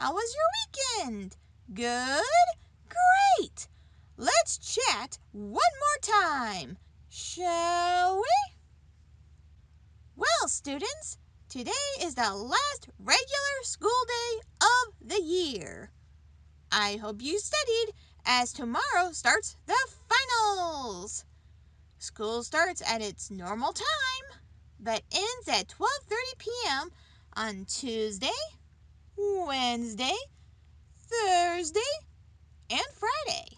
How was your weekend? Good? Great! Let's chat one more time, shall we? Well, students, today is the last regular school day of the year. I hope you studied, as tomorrow starts the finals. School starts at its normal time, but ends at 12:30 p.m. on Tuesday, Wednesday, Thursday, and Friday.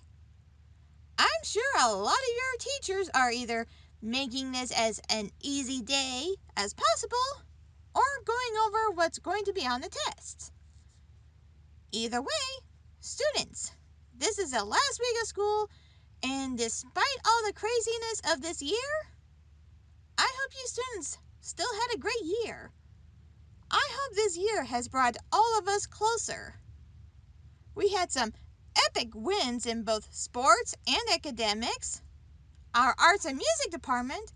I'm sure a lot of your teachers are either making this as an easy day as possible or going over what's going to be on the tests. Either way, students, this is the last week of school, and despite all the craziness of this year, I hope you students still had a great year. I hope this year has brought all of us closer. We had some epic wins in both sports and academics. Our arts and music department,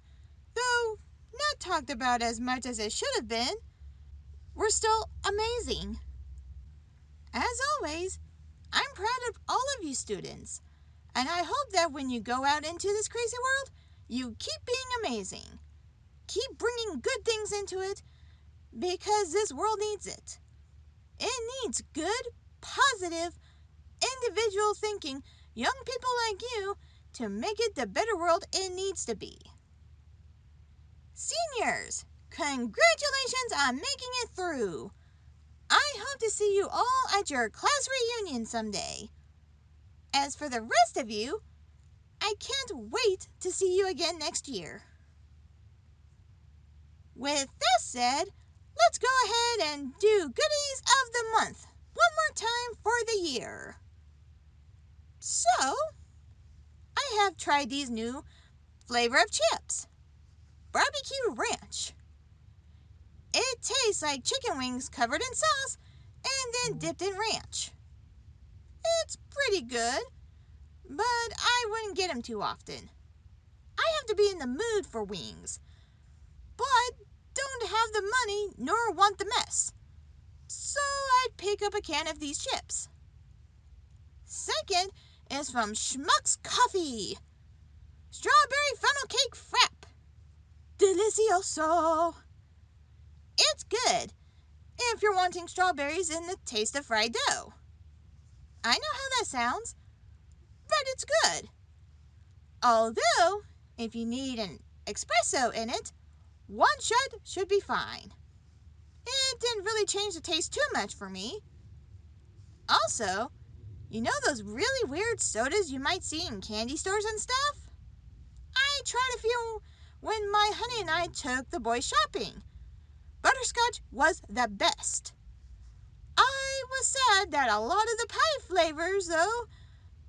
though not talked about as much as it should have been, were still amazing. As always, I'm proud of all of you students, and I hope that when you go out into this crazy world, you keep being amazing. Keep bringing good things into it, because this world needs it. It needs good, positive, individual thinking young people like you to make it the better world it needs to be. Seniors, congratulations on making it through. I hope to see you all at your class reunion someday. As for the rest of you, I can't wait to see you again next year. With that said, let's go ahead and do goodies of the month one more time for the year. So, I have tried these new flavor of chips. Barbecue ranch. It tastes like chicken wings covered in sauce and then dipped in ranch. It's pretty good, but I wouldn't get them too often. I have to be in the mood for wings, but don't have the money nor want the mess. So I'd pick up a can of these chips. Second is from Schmuck's Coffee. Strawberry funnel cake frap. Delicioso. It's good if you're wanting strawberries in the taste of fried dough. I know how that sounds, but it's good. Although, if you need an espresso in it, one shot should be fine. It didn't really change the taste too much for me. Also, you know those really weird sodas you might see in candy stores and stuff? I tried a few when my honey and I took the boys shopping. Butterscotch was the best. I was sad that a lot of the pie flavors, though,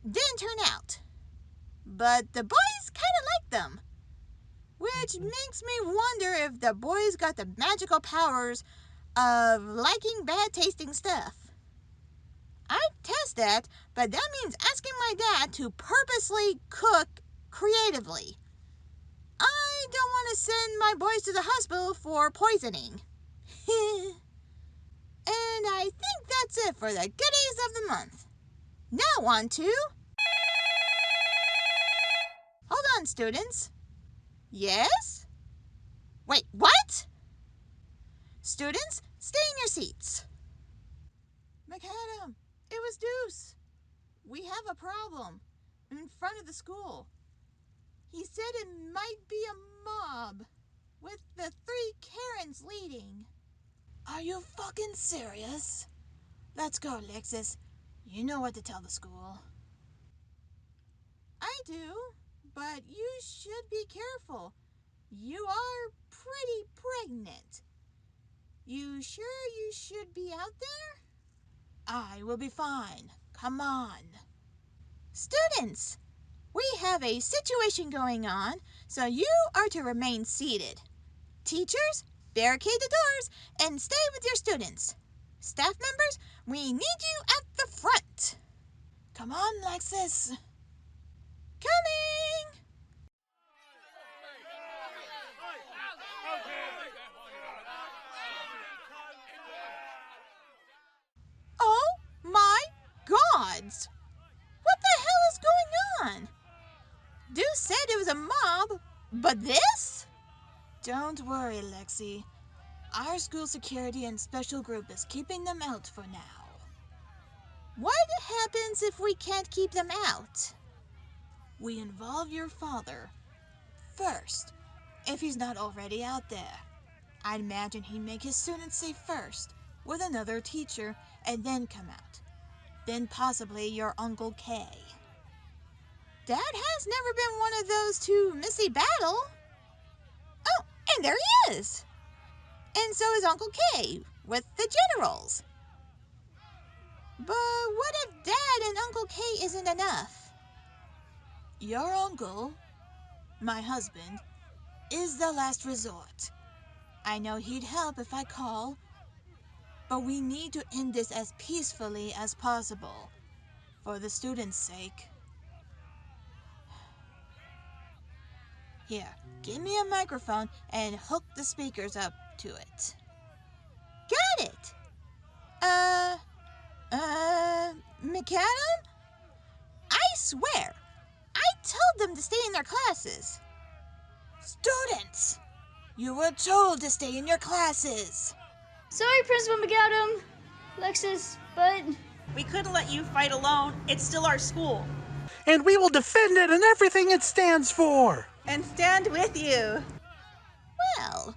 didn't turn out. But the boys kind of liked them, which makes me wonder if the boys got the magical powers of liking bad tasting stuff. I'd test that, but that means asking my dad to purposely cook creatively. I don't want to send my boys to the hospital for poisoning. And I think that's it for the goodies of the month. Now on to... Hold on, students. Yes? Wait, what? Students, stay in your seats. McAdam, it was Deuce. We have a problem in front of the school. He said it might be a mob with the 3 Karens leading. Are you fucking serious? Let's go, Lexis. You know what to tell the school. I do, but you should be careful. You are pretty pregnant. You sure you should be out there? I will be fine. Come on. Students, we have a situation going on, so you are to remain seated. Teachers, barricade the doors and stay with your students. Staff members, we need you at the front. Come on, Lexis. Coming! Oh, students. What the hell is going on? Deuce said it was a mob, but this? Don't worry, Lexi. Our school security and special group is keeping them out for now. What happens if we can't keep them out? We involve your father first, if he's not already out there. I'd imagine he'd make his students safe first, with another teacher, and then come out. Then possibly your Uncle K. Dad has never been one of those to miss a battle. Oh, and there he is. And so is Uncle K, with the generals. But what if Dad and Uncle K isn't enough? Your uncle, my husband, is the last resort. I know he'd help if I call, but we need to end this as peacefully as possible, for the students' sake. Here, give me a microphone and hook the speakers up to it. Got it! McAdam? I swear, I told them to stay in their classes. Students, you were told to stay in your classes. Sorry, Principal McAdam, Lexis, but we couldn't let you fight alone. It's still our school. And we will defend it and everything it stands for. And stand with you. Well,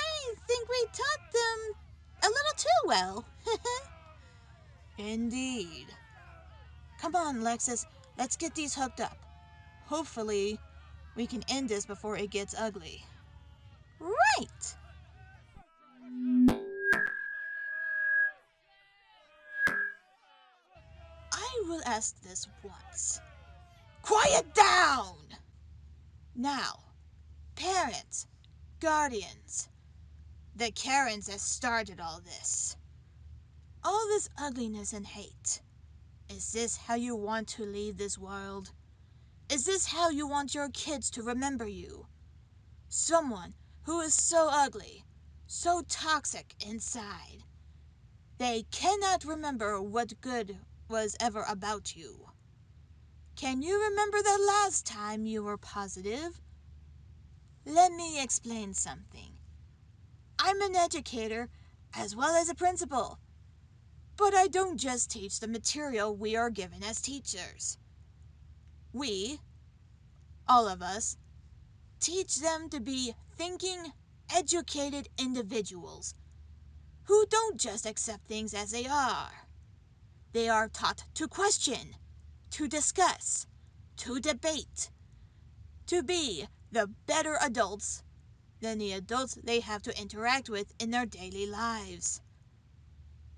I think we taught them a little too well. Indeed. Come on, Lexis, let's get these hooked up. Hopefully, we can end this before it gets ugly. Right! I will ask this once. Quiet down! Now, parents, guardians, the Karens that started all this ugliness and hate. Is this how you want to leave this world? Is this how you want your kids to remember you? Someone who is so ugly, so toxic inside. They cannot remember what good was ever about you. Can you remember the last time you were positive? Let me explain something. I'm an educator as well as a principal. But I don't just teach the material we are given as teachers. We, all of us, teach them to be thinking, educated individuals who don't just accept things as they are. They are taught to question, to discuss, to debate, to be the better adults than the adults they have to interact with in their daily lives.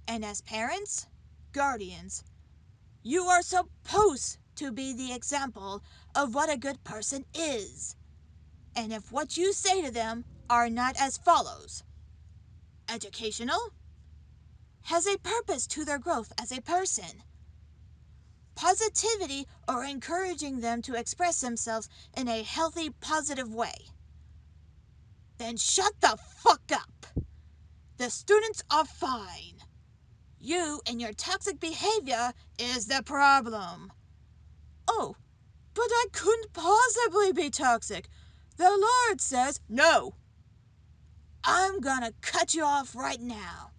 And as parents, guardians, you are supposed to be the example of what a good person is. And if what you say to them are not as follows: educational, has a purpose to their growth as a person, positivity or encouraging them to express themselves in a healthy, positive way, then shut the fuck up. The students are fine. You and your toxic behavior is the problem. Oh, but I couldn't possibly be toxic. The Lord says no. I'm gonna cut you off right now.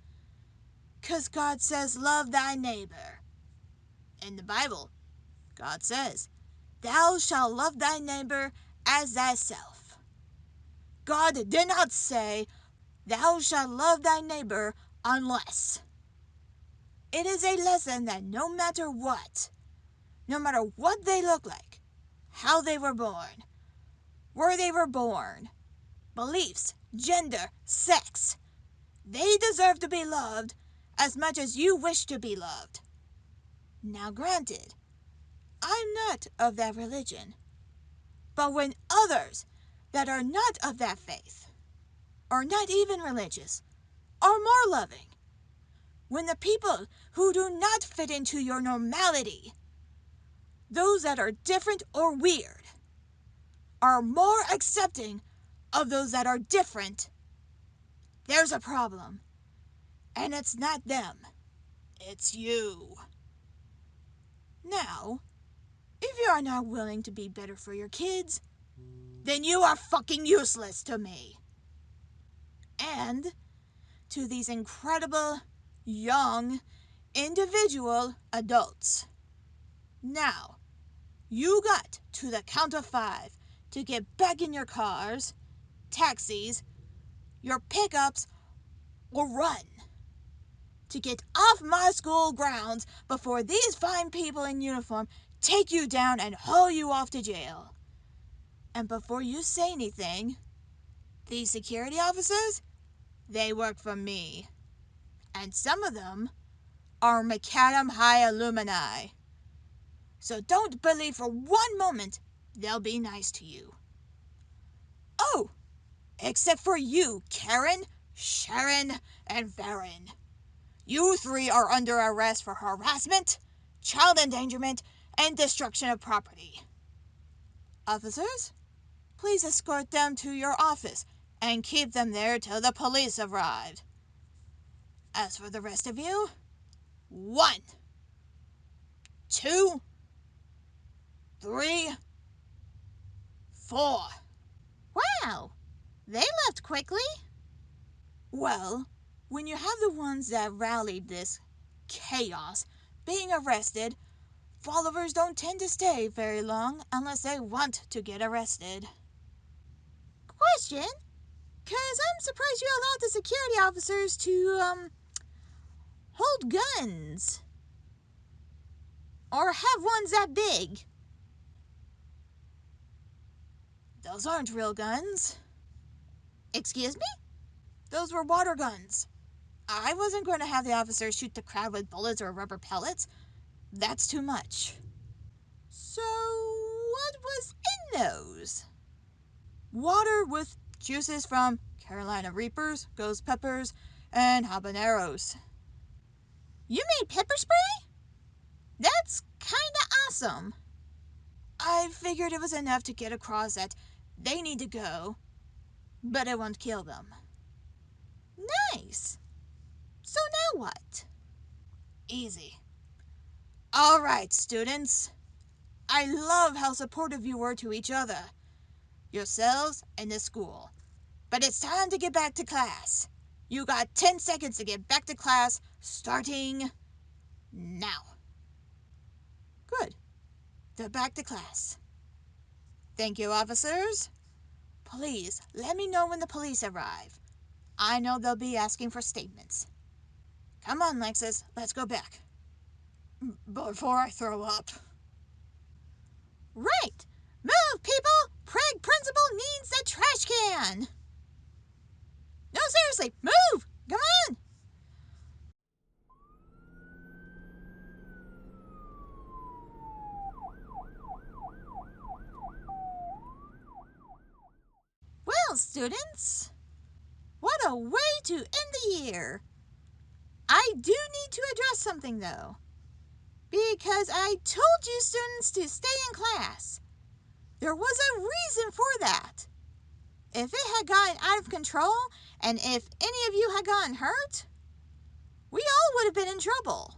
'Cause God says love thy neighbor. In the Bible, God says, thou shalt love thy neighbor as thyself. God did not say, thou shalt love thy neighbor unless. It is a lesson that no matter what they look like, how they were born, where they were born, beliefs, gender, sex, they deserve to be loved as much as you wish to be loved. Now granted, I'm not of that religion, but when others that are not of that faith, or not even religious, are more loving, when the people who do not fit into your normality, those that are different or weird, are more accepting of those that are different, there's a problem. And it's not them. It's you. Now, if you are not willing to be better for your kids, then you are fucking useless to me. And to these incredible, young, individual adults. Now, you got to the count of 5 to get back in your cars, taxis, your pickups, or run. To get off my school grounds before these fine people in uniform take you down and haul you off to jail. And before you say anything, these security officers, they work for me. And some of them are McAdam High alumni. So don't believe for one moment they'll be nice to you. Oh, except for you, Karen, Sharon, and Farron. You 3 are under arrest for harassment, child endangerment, and destruction of property. Officers, please escort them to your office and keep them there till the police arrive. As for the rest of you, 1, 2, 3, 4. Wow, they left quickly. Well, when you have the ones that rallied this chaos being arrested, followers don't tend to stay very long unless they want to get arrested. Question? 'Cause I'm surprised you allowed the security officers to, hold guns. Or have ones that big. Those aren't real guns. Excuse me? Those were water guns. I wasn't going to have the officers shoot the crowd with bullets or rubber pellets. That's too much. So, what was in those? Water with juices from Carolina Reapers, ghost peppers, and habaneros. You made pepper spray? That's kinda awesome. I figured it was enough to get across that they need to go, but it won't kill them. Nice. So now what? Easy. All right, students. I love how supportive you were to each other, yourselves, and the school. But it's time to get back to class. You got 10 seconds to get back to class, starting now. Good. They're back to class. Thank you, officers. Please, let me know when the police arrive. I know they'll be asking for statements. Come on, Lexis, let's go back. Before I throw up. Right! Move, people! Craig Principal needs the trash can! No, seriously, move! Come on! Well, students, what a way to end the year. I do need to address something, though. Because I told you students to stay in class. There was a reason for that. If it had gotten out of control, and if any of you had gotten hurt, we all would have been in trouble.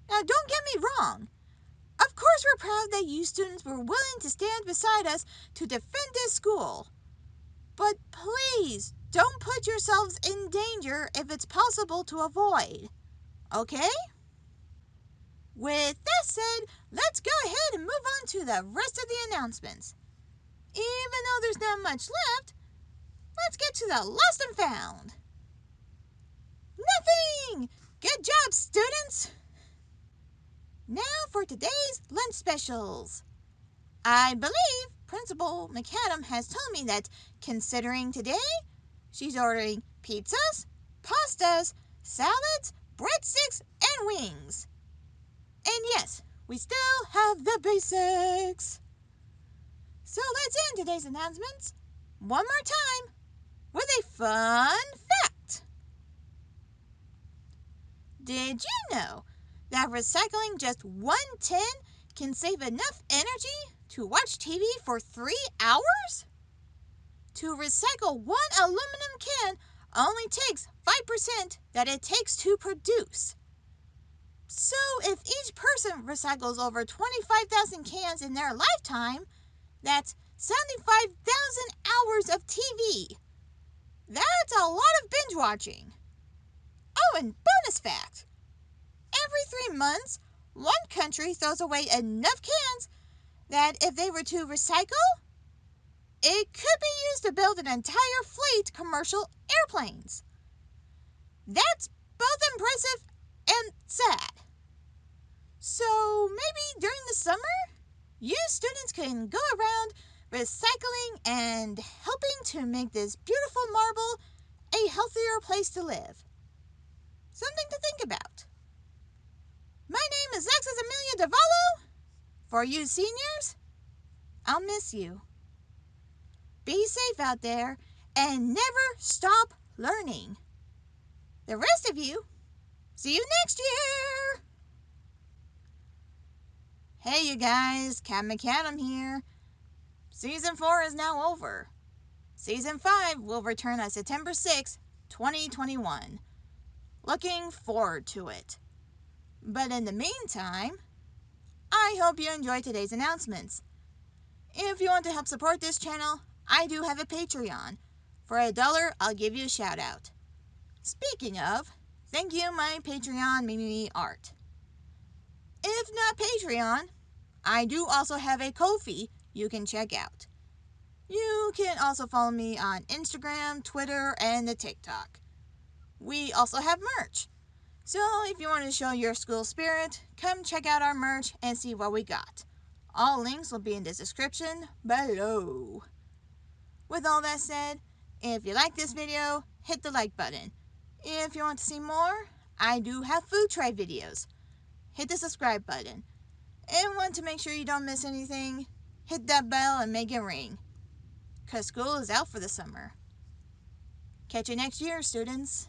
Now, don't get me wrong. Of course we're proud that you students were willing to stand beside us to defend this school. But please, don't put yourselves in danger if it's possible to avoid. Okay? With that said, let's go ahead and move on to the rest of the announcements. Even though there's not much left, let's get to the lost and found. Nothing! Good job, students! Now for today's lunch specials. I believe Principal McAdam has told me that, considering today, she's ordering pizzas, pastas, salads, breadsticks, and wings. And yes, we still have the basics. So let's end today's announcements one more time with a fun fact. Did you know that recycling just one tin can save enough energy to watch TV for 3 hours? To recycle one aluminum can only takes 5% that it takes to produce. So if each person recycles over 25,000 cans in their lifetime, that's 75,000 hours of TV. That's a lot of binge watching. Oh, and bonus fact. Every 3 months, one country throws away enough cans that if they were to recycle, it could be used to build an entire fleet of commercial airplanes. That's both impressive and sad. So maybe during the summer, you students can go around recycling and helping to make this beautiful marble a healthier place to live. Something to think about. My name is Lexis Amelia Davallo. For you seniors, I'll miss you. Be safe out there and never stop learning. The rest of you, see you next year. Hey you guys, KattMcAdam here. Season 4 is now over. Season 5 will return on September 6th, 2021. Looking forward to it. But in the meantime, I hope you enjoyed today's announcements. If you want to help support this channel, I do have a Patreon. For $1, I'll give you a shout out. Speaking of, thank you my Patreon GMD Art. If not Patreon, I do also have a Ko-fi you can check out. You can also follow me on Instagram, Twitter, and the TikTok. We also have merch. So if you want to show your school spirit, come check out our merch and see what we got. All links will be in the description below. With all that said, if you like this video, hit the like button. If you want to see more, I do have food tray videos. Hit the subscribe button. And want to make sure you don't miss anything, hit that bell and make it ring. 'Cause school is out for the summer. Catch you next year, students.